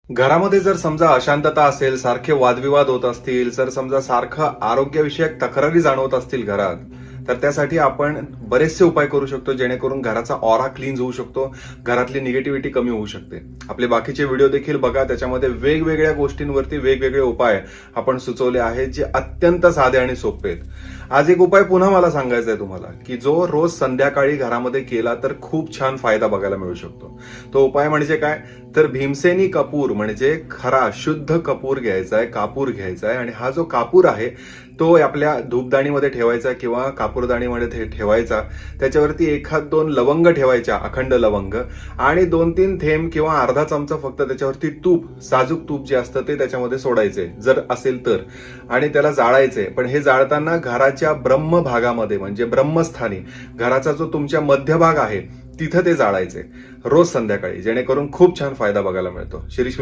घरामध्ये जर समजा अशांतता असेल, सारखे वादविवाद होत असतील, जर समजा सारखं आरोग्यविषयक तक्रारी जाणवत असतील घरात, तर त्यासाठी आपण बरेचसे उपाय करू शकतो, जेणेकरून घराचा ऑरा क्लीन्स होऊ शकतो, घरातली निगेटिव्हिटी कमी होऊ शकते. आपले बाकीचे व्हिडिओ देखील बघा, त्याच्यामध्ये वेगवेगळ्या गोष्टींवरती वेगवेगळे उपाय आपण सुचवले आहेत, जे अत्यंत साधे आणि सोपे आहेत. आज एक उपाय पुन्हा मला सांगायचा आहे तुम्हाला, की जो रोज संध्याकाळी घरामध्ये केला तर खूप छान फायदा बघायला मिळू शकतो. तो उपाय म्हणजे काय, तर भीमसेनी कपूर म्हणजे खरा शुद्ध कपूर घ्यायचा आहे, कापूर घ्यायचा आहे. आणि हा जो कापूर आहे तो आपल्या धूपदाणीमध्ये ठेवायचा किंवा कापूरदाणीमध्ये ठेवायचा. त्याच्यावरती 1-2 लवंग ठेवायच्या, अखंड लवंग, आणि 2-3 थेंब किंवा अर्धा चमचा फक्त त्याच्यावरती तूप, साजूक तूप जे असतं ते त्याच्यामध्ये सोडायचे जर असेल तर, आणि त्याला जाळायचे. पण हे जाळताना घराच्या ब्रह्म भागामध्ये म्हणजे ब्रह्मस्थानी, घराचा जो तुमच्या मध्यभाग आहे तिथं ते जाळायचे रोज संध्याकाळी, जेणेकरून खूप छान फायदा बघायला मिळतो. शिरीष